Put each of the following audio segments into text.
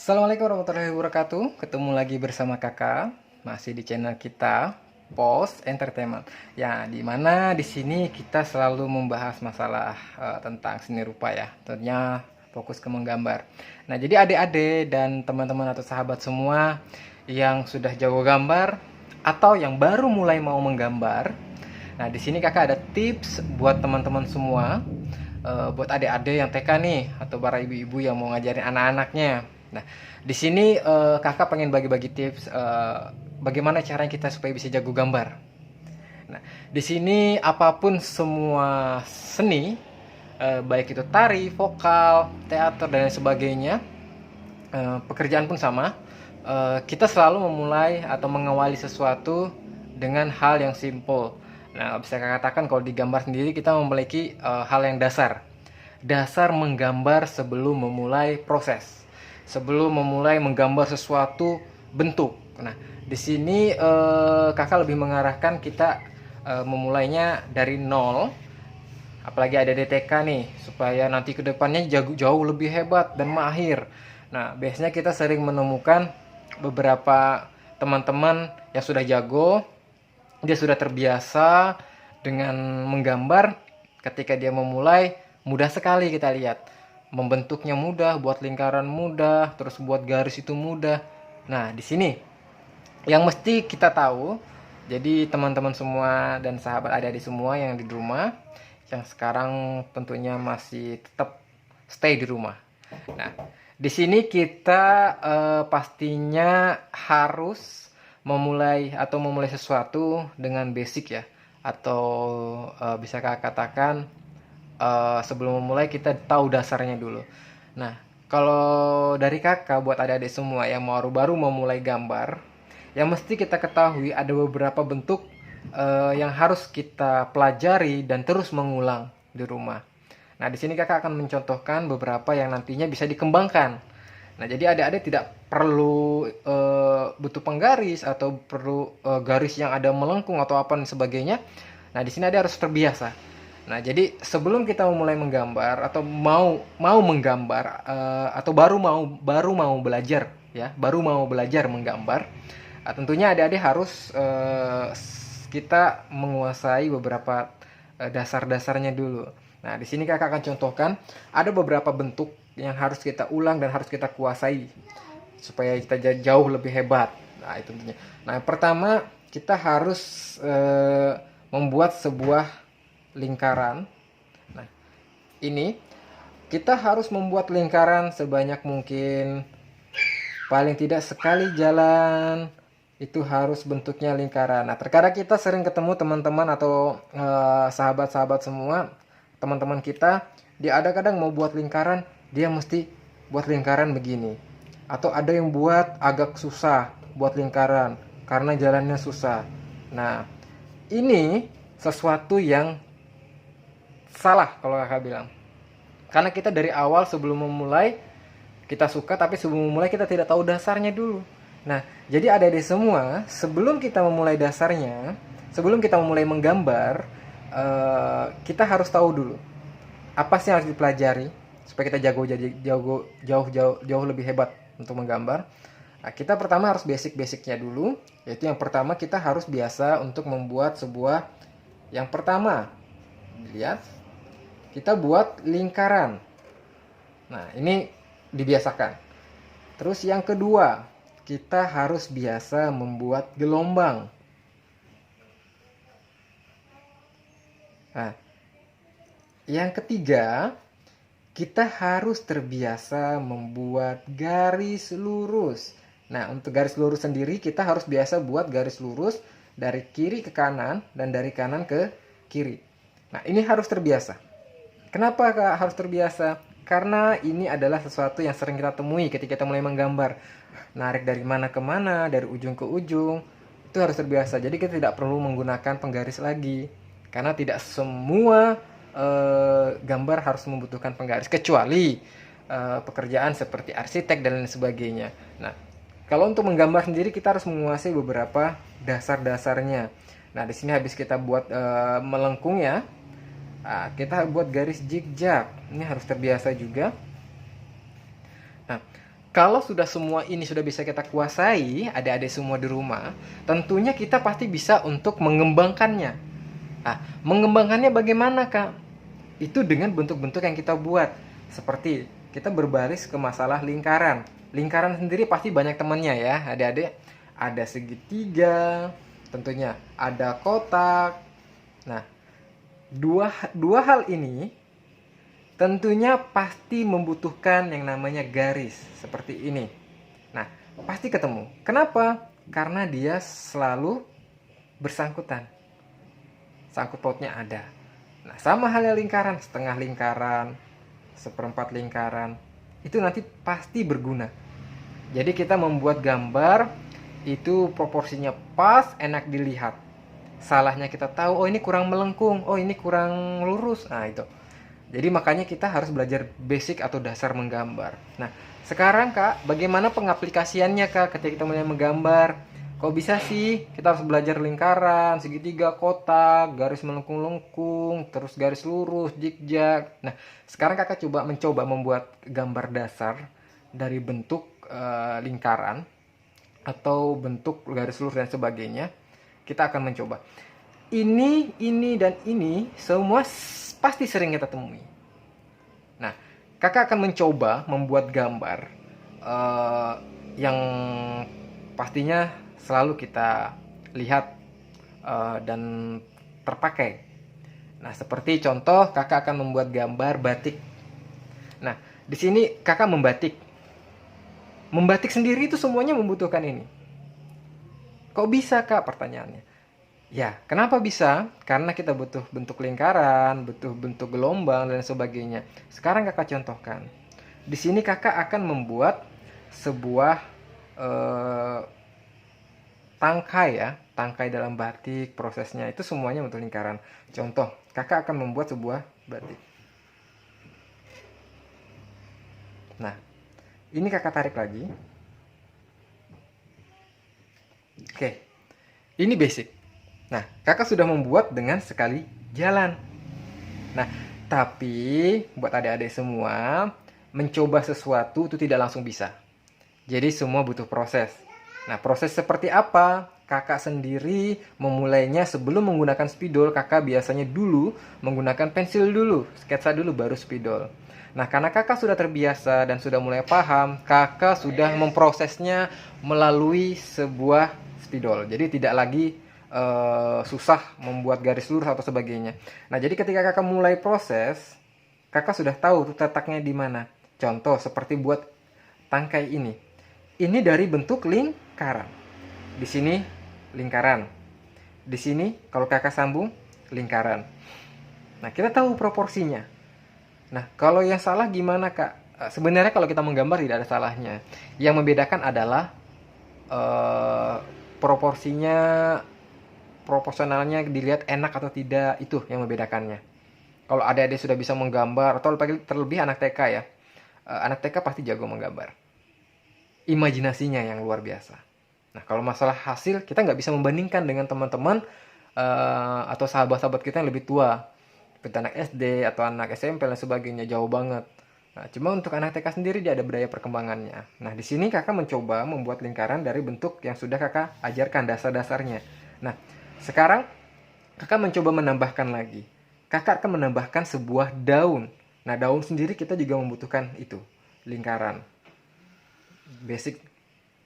Assalamualaikum warahmatullahi wabarakatuh. Ketemu lagi bersama kakak, masih di channel kita Post Entertainment. Ya, di mana di sini kita selalu membahas masalah tentang seni rupa ya. Tentunya fokus ke menggambar. Nah, jadi adik-adik dan teman-teman atau sahabat semua yang sudah jago gambar atau yang baru mulai mau menggambar. Nah, di sini kakak ada tips buat teman-teman semua, buat adik-adik yang TK nih atau para ibu-ibu yang mau ngajarin anak-anaknya. Nah, di sini kakak pengen bagi-bagi tips bagaimana caranya kita supaya bisa jago gambar. Nah, di sini apapun semua seni, baik itu tari, vokal, teater dan lain sebagainya, pekerjaan pun sama. Kita selalu memulai atau mengawali sesuatu dengan hal yang simple. Nah, bisa kakak katakan kalau di gambar sendiri kita memiliki hal yang dasar. Dasar menggambar sebelum memulai proses, sebelum memulai menggambar sesuatu bentuk. Nah, di sini kakak lebih mengarahkan kita memulainya dari nol, apalagi ada DTK nih, supaya nanti kedepannya jauh lebih hebat dan mahir. Nah, biasanya kita sering menemukan beberapa teman-teman yang sudah jago, dia sudah terbiasa dengan menggambar. Ketika dia memulai, mudah sekali kita lihat. Membentuknya mudah, buat lingkaran mudah, terus buat garis itu mudah. Nah, di sini yang mesti kita tahu, jadi teman-teman semua dan sahabat adik-adik semua yang di rumah, yang sekarang tentunya masih tetap stay di rumah. Nah, di sini kita pastinya harus memulai sesuatu dengan basic ya, atau bisa kakak katakan sebelum memulai kita tahu dasarnya dulu. Nah, kalau dari kakak buat adik-adik semua yang baru memulai gambar, yang mesti kita ketahui ada beberapa bentuk yang harus kita pelajari dan terus mengulang di rumah. Nah, di sini kakak akan mencontohkan beberapa yang nantinya bisa dikembangkan. Nah, jadi adik-adik tidak perlu butuh penggaris atau perlu garis yang ada melengkung atau apa dan sebagainya. Nah, di sini adik harus terbiasa. Nah, jadi sebelum kita memulai menggambar atau mau menggambar atau baru mau belajar ya, baru mau belajar menggambar, tentunya adik-adik harus kita menguasai beberapa dasar-dasarnya dulu. Nah, di sini kakak akan contohkan ada beberapa bentuk yang harus kita ulang dan harus kita kuasai supaya kita jauh lebih hebat. Nah, itu tentunya. Nah, yang pertama kita harus membuat sebuah lingkaran. Nah, ini kita harus membuat lingkaran sebanyak mungkin, paling tidak sekali jalan itu harus bentuknya lingkaran. Nah, terkadang kita sering ketemu teman-teman atau sahabat-sahabat semua, teman-teman kita, dia ada kadang mau buat lingkaran, dia mesti buat lingkaran begini. Atau ada yang buat agak susah buat lingkaran karena jalannya susah. Nah, ini sesuatu yang salah kalau kakak bilang. Karena kita dari awal sebelum memulai kita suka, tapi sebelum memulai kita tidak tahu dasarnya dulu. Nah, jadi adik-adik semua, sebelum kita memulai dasarnya, sebelum kita memulai menggambar, kita harus tahu dulu apa sih yang harus dipelajari supaya kita jauh lebih hebat untuk menggambar. Nah, kita pertama harus basic-basicnya dulu, yaitu yang pertama kita harus biasa untuk membuat sebuah, yang pertama lihat, kita buat lingkaran. Nah, ini dibiasakan. Terus yang kedua, kita harus biasa membuat gelombang. Nah, yang ketiga, kita harus terbiasa membuat garis lurus. Nah, untuk garis lurus sendiri kita harus biasa buat garis lurus dari kiri ke kanan dan dari kanan ke kiri. Nah, ini harus terbiasa. Kenapa harus terbiasa? Karena ini adalah sesuatu yang sering kita temui ketika kita mulai menggambar. Narik dari mana ke mana, dari ujung ke ujung, itu harus terbiasa. Jadi kita tidak perlu menggunakan penggaris lagi. Karena tidak semua gambar harus membutuhkan penggaris. Kecuali pekerjaan seperti arsitek dan lain sebagainya. Nah, kalau untuk menggambar sendiri kita harus menguasai beberapa dasar-dasarnya. Nah, di sini habis kita buat melengkung ya. Nah, kita buat garis zigzag. Ini harus terbiasa juga. Nah, Kalau sudah semua ini sudah bisa kita kuasai, adik-adik semua di rumah, tentunya kita pasti bisa untuk mengembangkannya. Nah, mengembangkannya bagaimana, Kak? Itu dengan bentuk-bentuk yang kita buat. Seperti kita berbaris ke masalah lingkaran. Lingkaran sendiri pasti banyak temannya ya, adik-adik. Ada segitiga, tentunya ada kotak. Nah, dua hal ini tentunya pasti membutuhkan yang namanya garis seperti ini. Nah, pasti ketemu. Kenapa? Karena dia selalu bersangkutan. Sangkut pautnya ada. Nah, sama halnya lingkaran, setengah lingkaran, seperempat lingkaran. Itu nanti pasti berguna. Jadi kita membuat gambar itu proporsinya pas, enak dilihat. Salahnya kita tahu, oh ini kurang melengkung, oh ini kurang lurus. Nah, itu. Jadi makanya kita harus belajar basic atau dasar menggambar. Nah, sekarang Kak, bagaimana pengaplikasiannya Kak ketika kita mulai menggambar? Kok bisa sih kita harus belajar lingkaran, segitiga, kotak, garis melengkung-lengkung, terus garis lurus, zigzag. Nah, sekarang Kakak mencoba membuat gambar dasar dari bentuk lingkaran atau bentuk garis lurus dan sebagainya. Kita akan mencoba. Ini, dan ini semua pasti sering kita temui. Nah, kakak akan mencoba membuat gambar yang pastinya selalu kita lihat dan terpakai. Nah, seperti contoh kakak akan membuat gambar batik. Nah, di sini kakak membatik. Membatik sendiri itu semuanya membutuhkan ini. Kok bisa Kak? Pertanyaannya. Ya, kenapa bisa? Karena kita butuh bentuk lingkaran, butuh bentuk gelombang, dan sebagainya. Sekarang kakak contohkan. Di sini kakak akan membuat sebuah tangkai ya. Tangkai dalam batik, prosesnya itu semuanya bentuk lingkaran. Contoh, kakak akan membuat sebuah batik. Nah, ini kakak tarik lagi. Oke, ini basic. Nah, kakak sudah membuat dengan sekali jalan. Nah, tapi buat adik-adik semua, mencoba sesuatu itu tidak langsung bisa. Jadi semua butuh proses. Nah, proses seperti apa? Kakak sendiri memulainya sebelum menggunakan spidol, kakak biasanya dulu menggunakan pensil dulu, sketsa dulu baru spidol. Nah, karena kakak sudah terbiasa dan sudah mulai paham, kakak sudah memprosesnya melalui sebuah spidol. Jadi tidak lagi susah membuat garis lurus atau sebagainya. Nah, jadi ketika kakak mulai proses, kakak sudah tahu letaknya di mana. Contoh seperti buat tangkai ini. Ini dari bentuk lingkaran. Di sini lingkaran. Di sini kalau kakak sambung lingkaran. Nah, kita tahu proporsinya. Nah, kalau yang salah gimana Kak? Sebenarnya kalau kita menggambar tidak ada salahnya. Yang membedakan adalah proporsionalnya dilihat enak atau tidak, itu yang membedakannya. Kalau adik-adik sudah bisa menggambar, atau terlebih anak TK ya, anak TK pasti jago menggambar. Imajinasinya yang luar biasa. Nah, kalau masalah hasil, kita nggak bisa membandingkan dengan teman-teman atau sahabat-sahabat kita yang lebih tua. Seperti anak SD atau anak SMP dan sebagainya, jauh banget. Nah, cuma untuk anak TK sendiri dia ada budaya perkembangannya. Nah, di sini kakak mencoba membuat lingkaran dari bentuk yang sudah kakak ajarkan dasar-dasarnya. Nah, sekarang kakak mencoba menambahkan lagi. Kakak akan menambahkan sebuah daun. Nah, daun sendiri kita juga membutuhkan itu, lingkaran. Basic.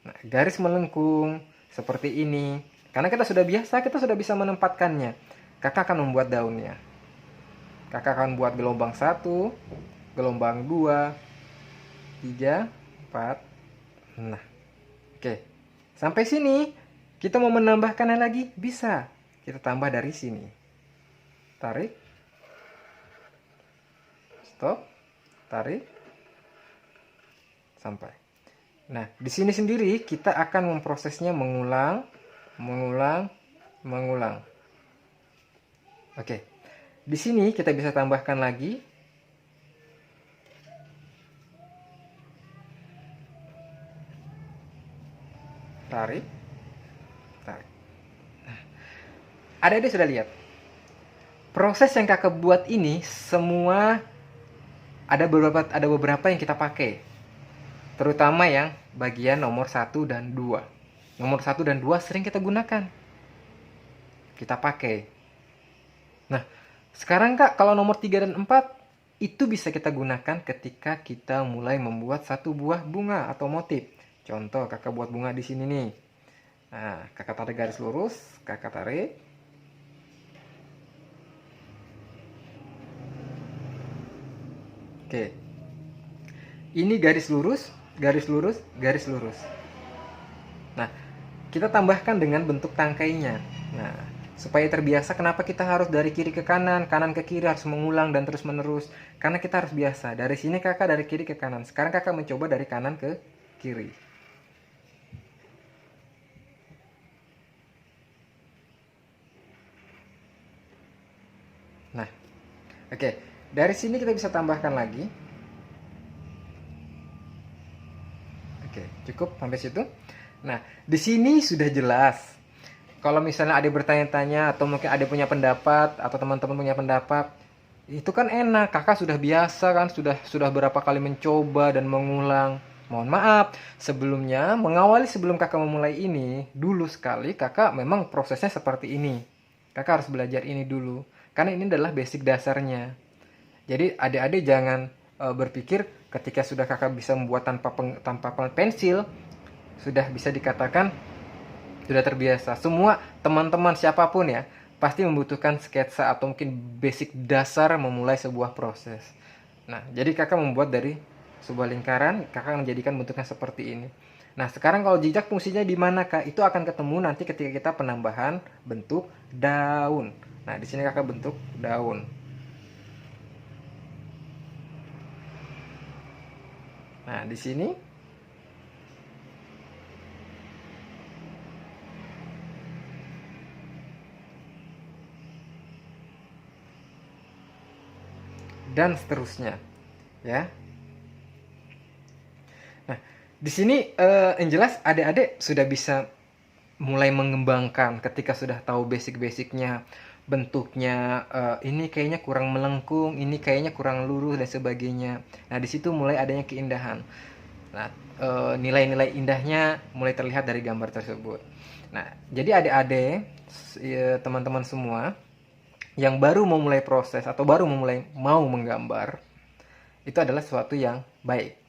Nah, garis melengkung seperti ini. Karena kita sudah biasa, kita sudah bisa menempatkannya. Kakak akan membuat daunnya. Kakak akan buat gelombang 1, gelombang 2, 3, 4. Nah, oke. Sampai sini, kita mau menambahkannya lagi? Bisa. Kita tambah dari sini. Tarik. Stop. Tarik. Sampai. Nah, di sini sendiri kita akan memprosesnya mengulang. Oke. Di sini kita bisa tambahkan lagi. Tarik. Nah, adik-adik sudah lihat. Proses yang kakak buat ini semua ada beberapa yang kita pakai. terutama yang bagian nomor 1 dan 2. Nomor 1 dan 2 sering kita gunakan, kita pakai. Nah, sekarang Kak, kalau nomor 3 dan 4 itu bisa kita gunakan ketika kita mulai membuat satu buah bunga atau motif. Contoh, Kakak buat bunga di sini nih. Nah, Kakak tarik garis lurus, Kakak tarik. Oke. Ini garis lurus, garis lurus, garis lurus. Nah, kita tambahkan dengan bentuk tangkainya. Nah, supaya terbiasa, kenapa kita harus dari kiri ke kanan, kanan ke kiri, harus mengulang dan terus menerus? Karena kita harus biasa. Dari sini Kakak dari kiri ke kanan. Sekarang Kakak mencoba dari kanan ke kiri. Nah, oke. Dari sini kita bisa tambahkan lagi. Oke, cukup sampai situ. Nah, di sini sudah jelas. Kalau misalnya ada bertanya-tanya atau mungkin ada punya pendapat atau teman-teman punya pendapat, itu kan enak. Kakak sudah biasa kan, sudah berapa kali mencoba dan mengulang. Mohon maaf, sebelumnya sebelum Kakak memulai ini, dulu sekali Kakak memang prosesnya seperti ini. Kakak harus belajar ini dulu, karena ini adalah basic dasarnya. Jadi adik-adik jangan berpikir ketika sudah Kakak bisa membuat tanpa pensil, sudah bisa dikatakan sudah terbiasa. Semua teman-teman siapapun ya, pasti membutuhkan sketsa atau mungkin basic dasar memulai sebuah proses. Nah, jadi Kakak membuat dari sebuah lingkaran, Kakak menjadikan bentuknya seperti ini. Nah, sekarang kalau jejak fungsinya di mana Kak? Itu akan ketemu nanti ketika kita penambahan bentuk daun. Nah, di sini Kakak bentuk daun. Nah, di sini dan seterusnya, ya. Nah, di sini yang jelas adik-adik sudah bisa mulai mengembangkan ketika sudah tahu basic-basicnya, bentuknya. Ini kayaknya kurang melengkung, ini kayaknya kurang lurus dan sebagainya. Nah, di situ mulai adanya keindahan. Nah, nilai-nilai indahnya mulai terlihat dari gambar tersebut. Nah, jadi adik-adik, teman-teman semua yang baru memulai proses atau baru mau menggambar, itu adalah sesuatu yang baik.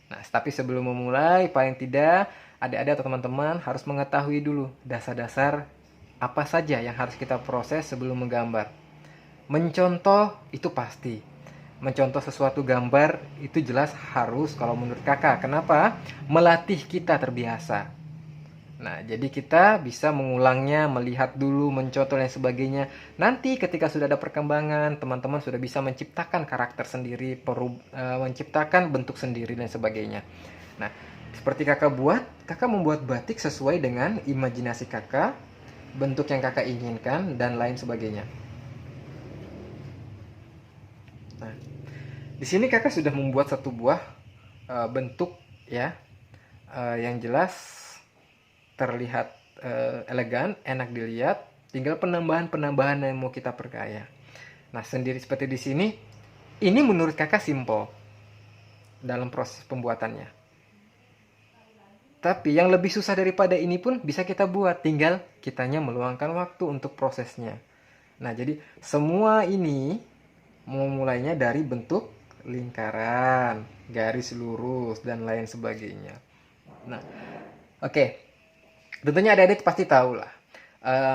Nah, tapi sebelum memulai, paling tidak adik-adik atau teman-teman harus mengetahui dulu dasar-dasar apa saja yang harus kita proses sebelum menggambar. Mencontoh itu pasti. Mencontoh sesuatu gambar itu jelas harus kalau menurut Kakak. Kenapa? Melatih kita terbiasa. Nah, jadi kita bisa mengulangnya, melihat dulu, mencontoh dan sebagainya. Nanti ketika sudah ada perkembangan, teman-teman sudah bisa menciptakan karakter sendiri, menciptakan bentuk sendiri dan sebagainya. Nah, seperti Kakak membuat batik sesuai dengan imajinasi Kakak, bentuk yang Kakak inginkan dan lain sebagainya. Nah, di sini Kakak sudah membuat satu buah bentuk ya, yang jelas terlihat elegan, enak dilihat. Tinggal penambahan-penambahan yang mau kita perkaya. Nah, sendiri seperti di sini, ini menurut Kakak simple dalam proses pembuatannya. Tapi yang lebih susah daripada ini pun bisa kita buat, tinggal kitanya meluangkan waktu untuk prosesnya. Nah, jadi semua ini memulainya dari bentuk lingkaran, garis lurus, dan lain sebagainya. Nah, oke. Tentunya adik-adik pasti tahu lah.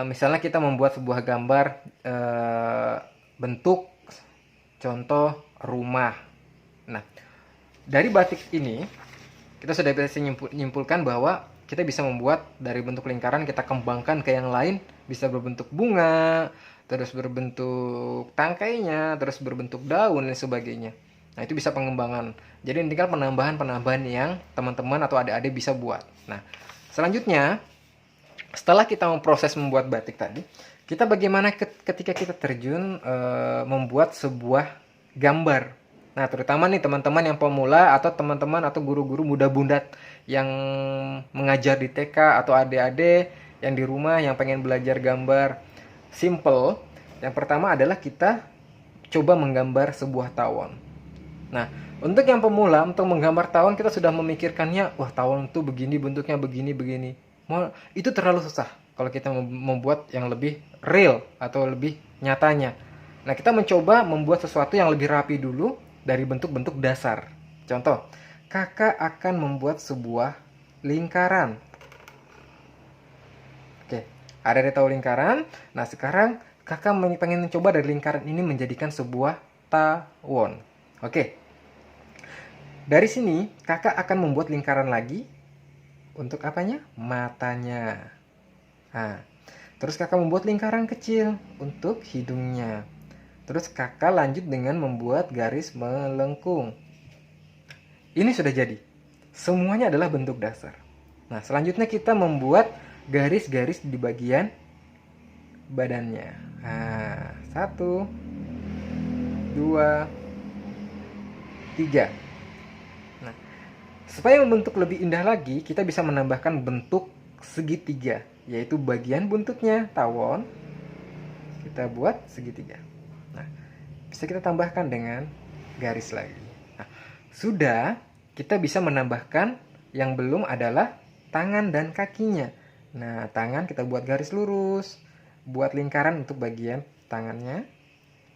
Misalnya kita membuat sebuah gambar bentuk contoh rumah. Nah, dari batik ini kita sudah bisa menyimpulkan bahwa kita bisa membuat dari bentuk lingkaran, kita kembangkan ke yang lain, bisa berbentuk bunga, terus berbentuk tangkainya, terus berbentuk daun dan sebagainya. Nah, itu bisa pengembangan. Jadi tinggal penambahan-penambahan yang teman-teman atau adik-adik bisa buat. Nah, selanjutnya setelah kita memproses membuat batik tadi, kita bagaimana ketika kita terjun membuat sebuah gambar. Nah, terutama nih teman-teman yang pemula atau teman-teman atau guru-guru muda-bundat yang mengajar di TK atau adik-adik yang di rumah yang pengen belajar gambar. Simple. Yang pertama adalah kita coba menggambar sebuah tawon. Nah, untuk yang pemula, untuk menggambar tawon kita sudah memikirkannya, wah tawon itu begini, bentuknya begini, begini. Itu terlalu susah kalau kita membuat yang lebih real atau lebih nyatanya. Nah, kita mencoba membuat sesuatu yang lebih rapi dulu dari bentuk-bentuk dasar. Contoh, kakak akan membuat sebuah lingkaran. Oke, ada di tahu lingkaran. Nah, sekarang kakak pengen mencoba dari lingkaran ini menjadikan sebuah tawon. Oke, dari sini kakak akan membuat lingkaran lagi. Untuk apanya? Matanya. Nah, terus kakak membuat lingkaran kecil untuk hidungnya. Terus kakak lanjut dengan membuat garis melengkung. Ini sudah jadi. Semuanya adalah bentuk dasar. Nah, selanjutnya kita membuat garis-garis di bagian badannya. Nah, 1, 2, 3. Nah, supaya membentuk lebih indah lagi, kita bisa menambahkan bentuk segitiga, yaitu bagian buntutnya tawon. Kita buat segitiga. Nah, bisa kita tambahkan dengan garis lagi. Nah, sudah, kita bisa menambahkan yang belum adalah tangan dan kakinya. Nah, tangan kita buat garis lurus, buat lingkaran untuk bagian tangannya,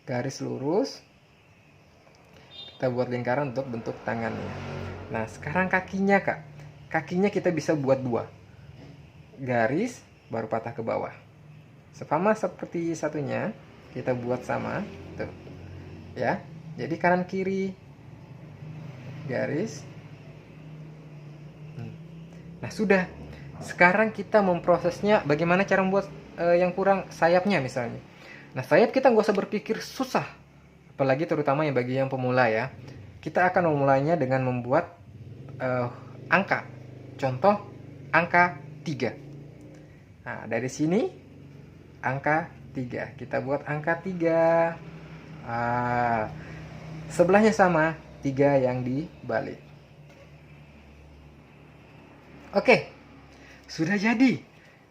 garis lurus, kita buat lingkaran untuk bentuk tangannya. Nah, sekarang kakinya, Kak. Kakinya kita bisa buat 2. Garis, baru patah ke bawah. Sama seperti satunya, kita buat sama. Tuh. Ya, jadi kanan kiri, garis. Nah, sudah. Sekarang kita memprosesnya bagaimana cara membuat yang kurang sayapnya misalnya. Nah, sayap kita nggak usah berpikir susah. Apalagi terutama yang bagi yang pemula ya. Kita akan memulainya dengan membuat angka. Contoh, angka 3. Nah, dari sini angka 3. Kita buat angka 3. Sebelahnya sama, 3 yang dibalik. Oke, sudah jadi.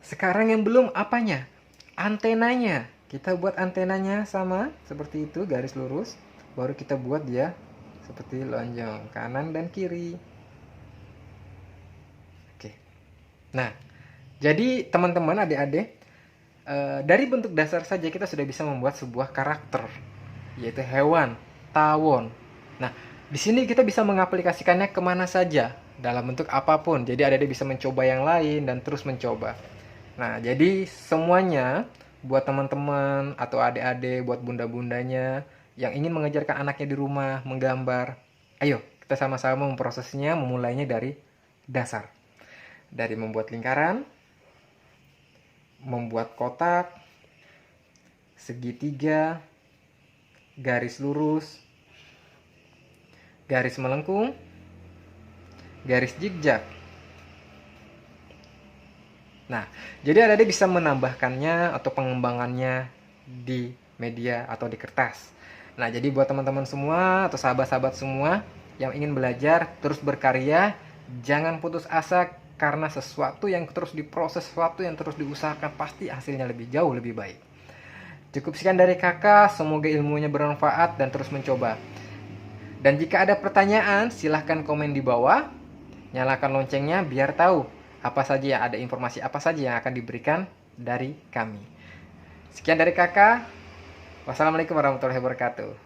Sekarang yang belum apanya? Antenanya. Kita buat antenanya sama seperti itu, garis lurus. Baru kita buat dia seperti lonjong, kanan dan kiri. Oke. Nah, jadi teman-teman, adik-adik, dari bentuk dasar saja kita sudah bisa membuat sebuah karakter, yaitu hewan, tawon. Nah, di sini kita bisa mengaplikasikannya kemana saja, dalam bentuk apapun. Jadi adik-adik bisa mencoba yang lain dan terus mencoba. Nah, jadi semuanya buat teman-teman atau adik-adik, buat bunda-bundanya yang ingin mengajarkan anaknya di rumah menggambar, ayo kita sama-sama memprosesnya, memulainya dari dasar. Dari membuat lingkaran, membuat kotak, segitiga, garis lurus, garis melengkung, garis zigzag. Nah, jadi adik-adik bisa menambahkannya atau pengembangannya di media atau di kertas. Nah, jadi buat teman-teman semua atau sahabat-sahabat semua yang ingin belajar terus berkarya, jangan putus asa karena sesuatu yang terus diproses, sesuatu yang terus diusahakan pasti hasilnya lebih jauh lebih baik. Cukup sekian dari kakak, semoga ilmunya bermanfaat dan terus mencoba. Dan jika ada pertanyaan, silahkan komen di bawah. Nyalakan loncengnya biar tahu apa saja yang ada, informasi apa saja yang akan diberikan dari kami. Sekian dari kakak. Wassalamualaikum warahmatullahi wabarakatuh.